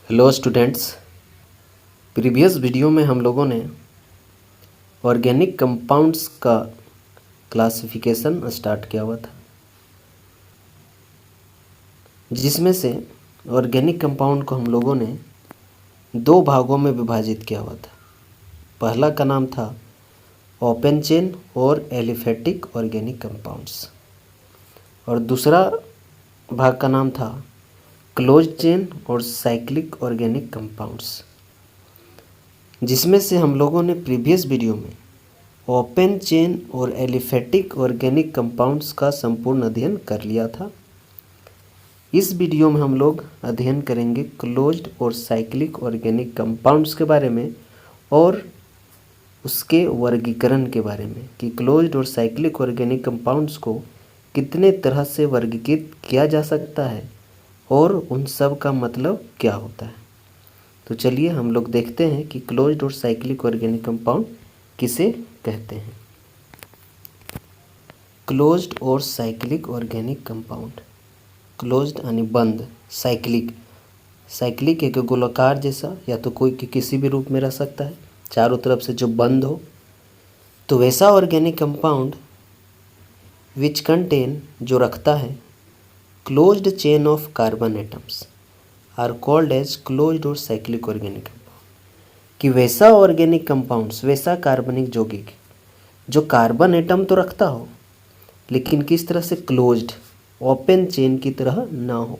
Hello students. Previous video में हम लोगों ने ऑर्गेनिक कंपाउंड्स का क्लासिफिकेशन स्टार्ट किया हुआ था, जिसमें से ऑर्गेनिक कंपाउंड को हम लोगों ने दो भागों में विभाजित किया हुआ था। पहला का नाम था ओपन चेन और एलिफेटिक ऑर्गेनिक कंपाउंड्स, और दूसरा भाग का नाम था क्लोज चेन और साइक्लिक ऑर्गेनिक कंपाउंड्स, जिसमें से हम लोगों ने प्रीवियस वीडियो में ओपन चेन और एलिफेटिक ऑर्गेनिक कंपाउंड्स का संपूर्ण अध्ययन कर लिया था। इस वीडियो में हम लोग अध्ययन करेंगे क्लोज्ड और साइक्लिक ऑर्गेनिक कंपाउंड्स के बारे में और उसके वर्गीकरण के बारे में कि क्लोज्ड और साइक्लिक ऑर्गेनिक कंपाउंड्स को कितने तरह से वर्गीकृत किया जा सकता है और उन सब का मतलब क्या होता है। तो चलिए हम लोग देखते हैं कि क्लोज्ड और साइक्लिक ऑर्गेनिक कंपाउंड किसे कहते हैं। क्लोज्ड और साइक्लिक ऑर्गेनिक कंपाउंड। क्लोज्ड यानी बंद, साइक्लिक साइक्लिक एक गोलाकार जैसा या तो कोई किसी भी रूप में रह सकता है, चारों तरफ से जो बंद हो, तो वैसा ऑर्गेनिक कंपाउंड विच कंटेन जो रखता है closed chain of carbon atoms are called as closed और साइक्लिक ऑर्गेनिक कंपाउंड। कि वैसा ऑर्गेनिक कंपाउंड्स, वैसा कार्बनिक यौगिक जो कार्बन एटम तो रखता हो लेकिन किस तरह से क्लोज्ड, ओपन चेन की तरह ना हो,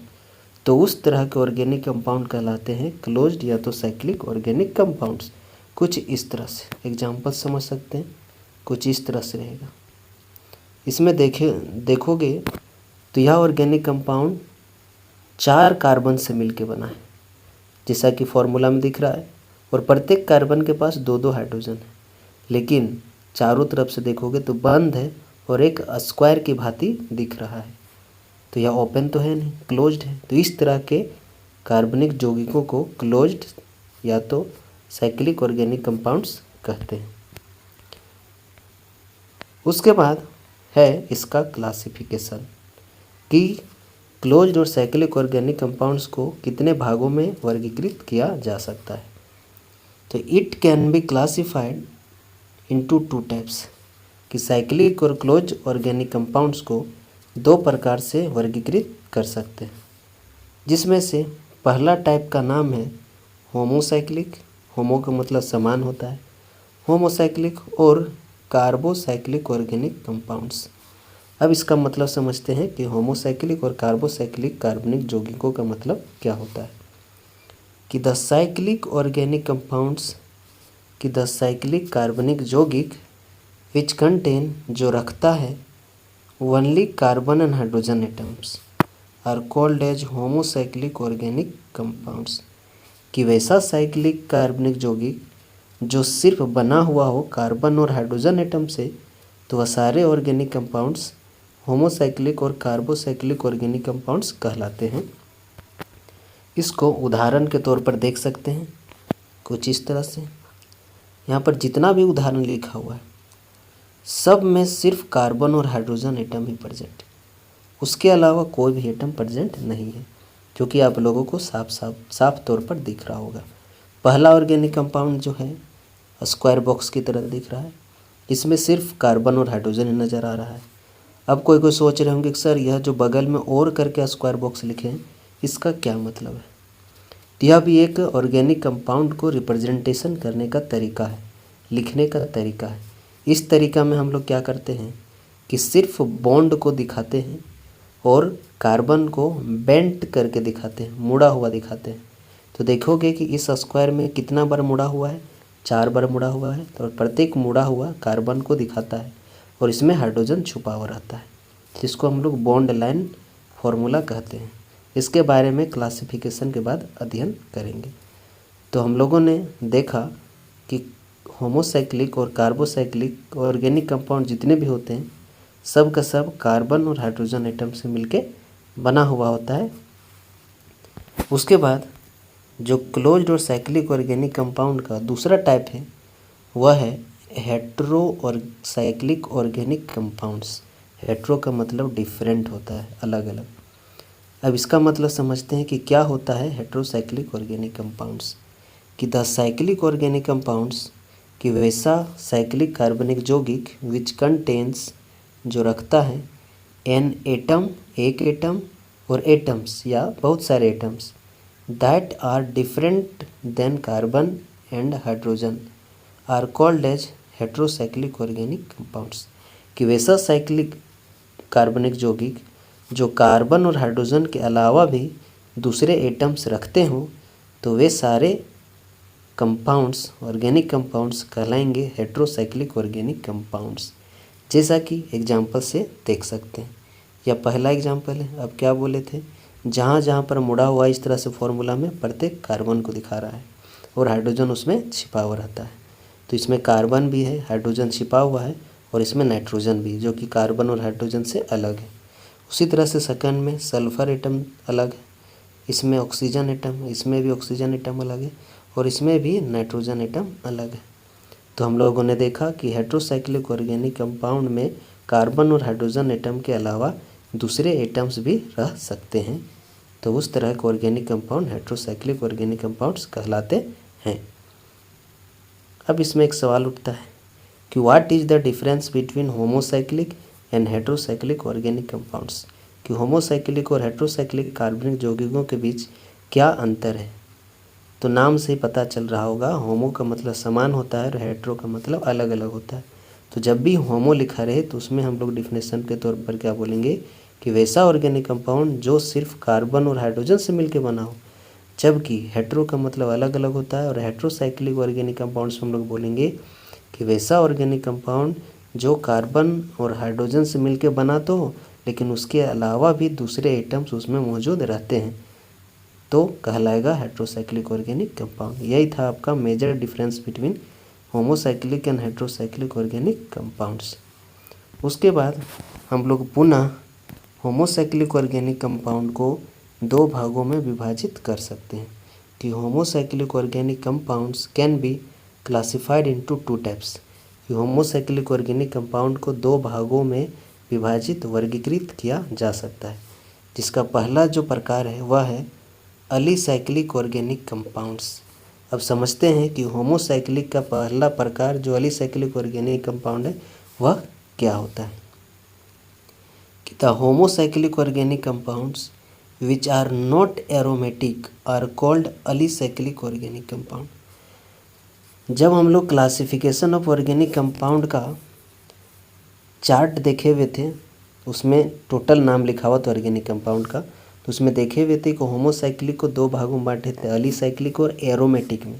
तो उस तरह के ऑर्गेनिक कंपाउंड कहलाते हैं क्लोज्ड या तो साइक्लिक ऑर्गेनिक कंपाउंड्स। कुछ इस तरह से एग्जांपल समझ सकते हैं, कुछ इस तरह से रहेगा। इसमें देखोगे तो यह ऑर्गेनिक कंपाउंड 4 कार्बन से मिलके बना है, जैसा कि फॉर्मूला में दिख रहा है, और प्रत्येक कार्बन के पास 2-2 हाइड्रोजन है, लेकिन चारों तरफ से देखोगे तो बंद है और एक स्क्वायर की भांति दिख रहा है, तो यह ओपन तो है नहीं, क्लोज्ड है। तो इस तरह के कार्बनिक यौगिकों को क्लोज्ड या तो साइक्लिक ऑर्गेनिक कंपाउंड्स कहते हैं। उसके बाद है इसका क्लासिफिकेशन कि क्लोज्ड और साइक्लिक ऑर्गेनिक कंपाउंड्स को कितने भागों में वर्गीकृत किया जा सकता है। तो it can be classified into 2 types, कि साइक्लिक और क्लोज ऑर्गेनिक कंपाउंड्स को 2 प्रकार से वर्गीकृत कर सकते हैं, जिसमें से पहला टाइप का नाम है होमोसाइक्लिक, होमो का मतलब समान होता है, होमोसाइक्लिक, और कार्बोसाइक्लिक ऑर्गेनिक कंपाउंड्स। अब इसका मतलब समझते हैं कि होमोसाइक्लिक और कार्बोसाइक्लिक कार्बनिक यौगिकों का मतलब क्या होता है। कि द साइक्लिक ऑर्गेनिक कंपाउंड्स, कि द साइक्लिक कार्बनिक यौगिक विच कंटेन जो रखता है only carbon and hydrogen atoms are called as homocyclic organic compounds. कि वैसा साइक्लिक कार्बनिक यौगिक जो सिर्फ बना हुआ हो कार्बन और हाइड्रोजन एटम से, तो वह सारे ऑर्गेनिक कंपाउंड्स होमोसाइक्लिक और कार्बोसाइक्लिक ऑर्गेनिक कंपाउंड्स कहलाते हैं। इसको उदाहरण के तौर पर देख सकते हैं कुछ इस तरह से। यहाँ पर जितना भी उदाहरण लिखा हुआ है सब में सिर्फ कार्बन और हाइड्रोजन एटम ही प्रेजेंट है, उसके अलावा कोई भी एटम प्रेजेंट नहीं है, जो कि आप लोगों को साफ तौर पर दिख रहा होगा। पहला ऑर्गेनिक कंपाउंड जो है स्क्वायर बॉक्स की तरह दिख रहा है, इसमें सिर्फ कार्बन और हाइड्रोजन ही नज़र आ रहा है। अब कोई सोच रहे होंगे कि सर यह जो बगल में और करके स्क्वायर बॉक्स लिखे हैं इसका क्या मतलब है। तो यह भी एक ऑर्गेनिक कंपाउंड को रिप्रेजेंटेशन करने का तरीका है, लिखने का तरीका है। इस तरीका में हम लोग क्या करते हैं कि सिर्फ बॉन्ड को दिखाते हैं और कार्बन को बेंट करके दिखाते हैं, मुड़ा हुआ दिखाते हैं। तो देखोगे कि इस स्क्वायर में कितना बार मुड़ा हुआ है, 4 बार मुड़ा हुआ है, तो प्रत्येक मुड़ा हुआ कार्बन को दिखाता है और इसमें हाइड्रोजन छुपा हुआ रहता है, जिसको हम लोग बॉन्ड लाइन फॉर्मूला कहते हैं। इसके बारे में क्लासिफिकेशन के बाद अध्ययन करेंगे। तो हम लोगों ने देखा कि होमोसाइक्लिक और कार्बोसाइक्लिक ऑर्गेनिक कंपाउंड जितने भी होते हैं सब का सब कार्बन और हाइड्रोजन एटम से मिलके बना हुआ होता है। उसके बाद जो क्लोज्ड और साइक्लिक ऑर्गेनिक कंपाउंड का दूसरा टाइप है वह है हेट्रो और साइक्लिक ऑर्गेनिक कंपाउंड्स। हेट्रो का मतलब डिफरेंट होता है, अलग अलग। अब इसका मतलब समझते हैं कि क्या होता है हेटेरोसाइक्लिक ऑर्गेनिक कंपाउंड्स। कि द साइक्लिक ऑर्गेनिक कंपाउंड्स कि वैसा साइक्लिक कार्बनिक यौगिक विच कंटेन्स जो रखता है एन एटम एक एटम और एटम्स या बहुत सारे atoms that are different than carbon and hydrogen are called as heterocyclic organic compounds. कि वैसा साइक्लिक कार्बनिक यौगिक जो कार्बन और हाइड्रोजन के अलावा भी दूसरे एटम्स रखते हों तो वे सारे कंपाउंड्स ऑर्गेनिक कंपाउंड्स कहलाएंगे हेटेरोसाइक्लिक ऑर्गेनिक कंपाउंड्स। जैसा कि एग्जाम्पल से देख सकते हैं। या पहला एग्जाम्पल है, अब क्या बोले थे, जहाँ जहाँ पर मुड़ा हुआ इस तरह से फॉर्मूला में प्रत्येक कार्बन को दिखा रहा है और हाइड्रोजन उसमें छिपा हुआ रहता है। तो इसमें कार्बन भी है, हाइड्रोजन छिपा हुआ है और इसमें नाइट्रोजन भी जो कि कार्बन और हाइड्रोजन से अलग है। उसी तरह से सेकंड में सल्फ़र एटम अलग है, इसमें ऑक्सीजन एटम, इसमें भी ऑक्सीजन एटम अलग है और इसमें भी नाइट्रोजन एटम अलग है। तो हम लोगों ने देखा कि हेटेरोसाइक्लिक ऑर्गेनिक कंपाउंड में कार्बन और हाइड्रोजन एटम के अलावा दूसरे एटम्स भी रह सकते हैं। तो उस तरह के organic compound heterocyclic organic compounds कहलाते हैं। अब इसमें एक सवाल उठता है कि what is the difference between homocyclic and heterocyclic organic compounds. कि होमोसाइक्लिक और हेटेरोसाइक्लिक कार्बनिक यौगिकों के बीच क्या अंतर है। तो नाम से ही पता चल रहा होगा, होमो का मतलब समान होता है और हेटेरो का मतलब अलग अलग होता है। तो जब भी होमो लिखा रहे तो उसमें हम लोग डिफिनेशन के तौर पर क्या बोलेंगे कि वैसा ऑर्गेनिक कंपाउंड जो सिर्फ कार्बन और हाइड्रोजन से मिलकर बना हो। जबकि हेटेरो का मतलब अलग अलग होता है और हेटेरोसाइक्लिक ऑर्गेनिक कंपाउंड्स हम लोग बोलेंगे कि वैसा ऑर्गेनिक कंपाउंड जो कार्बन और हाइड्रोजन से मिलकर बना तो हो लेकिन उसके अलावा भी दूसरे एटम्स उसमें मौजूद रहते हैं तो कहलाएगा हेटेरोसाइक्लिक ऑर्गेनिक कंपाउंड। यही था आपका major difference between homocyclic and heterocyclic organic compounds. उसके बाद हम लोग पुनः होमोसाइक्लिक ऑर्गेनिक कंपाउंड को दो भागों में विभाजित कर सकते हैं। कि homocyclic organic compounds can be classified into two types. कि होमोसाइक्लिक ऑर्गेनिक कंपाउंड को दो भागों में विभाजित वर्गीकृत किया जा सकता है। जिसका पहला जो प्रकार है वह है अलीसाइक्लिक ऑर्गेनिक कंपाउंड्स। अब समझते हैं कि होमोसाइक्लिक का पहला प्रकार जो अलीसाइक्लिक ऑर्गेनिक कंपाउंड है वह क्या होता है। कि the homocyclic organic compounds which are not aromatic are called alicyclic organic compound. जब हम लोग क्लासिफिकेशन ऑफ ऑर्गेनिक कंपाउंड का चार्ट देखे हुए थे उसमें टोटल नाम लिखा हुआ था ऑर्गेनिक कंपाउंड का, तो उसमें देखे हुए थे कि होमोसाइक्लिक को दो भागों में बांटे थे, अलीसाइक्लिक और एरोमेटिक में।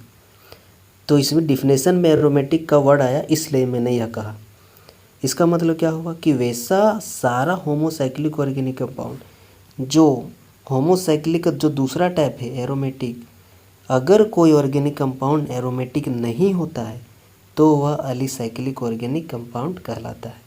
तो इसमें डिफिनेशन में एरोमेटिक का वर्ड आया इसलिए मैंने यह कहा। इसका मतलब क्या हुआ कि वैसा सारा होमोसाइक्लिक ऑर्गेनिक कंपाउंड जो होमोसाइक्लिक का जो दूसरा टाइप है एरोमेटिक, अगर कोई ऑर्गेनिक कंपाउंड एरोमेटिक नहीं होता है तो वह अलीसाइक्लिक ऑर्गेनिक कंपाउंड कहलाता है।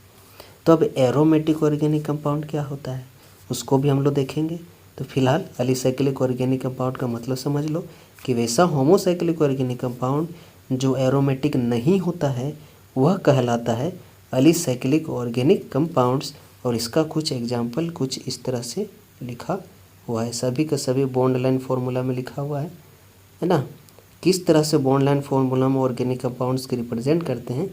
तो अब एरोमेटिक ऑर्गेनिक कंपाउंड क्या होता है उसको भी हम लोग देखेंगे। तो फिलहाल अलीसाइक्लिक ऑर्गेनिक कंपाउंड का मतलब समझ लो कि वैसा होमोसाइक्लिक ऑर्गेनिक कंपाउंड जो एरोमेटिक नहीं होता है वह कहलाता है अलीसाइक्लिक ऑर्गेनिक कंपाउंड्स। और इसका कुछ एग्जाम्पल कुछ इस तरह से लिखा हुआ है, सभी का सभी बॉन्ड लाइन फार्मूला में लिखा हुआ है ना। किस तरह से बॉन्ड लाइन फार्मूला में ऑर्गेनिक कंपाउंड्स के रिप्रेजेंट करते हैं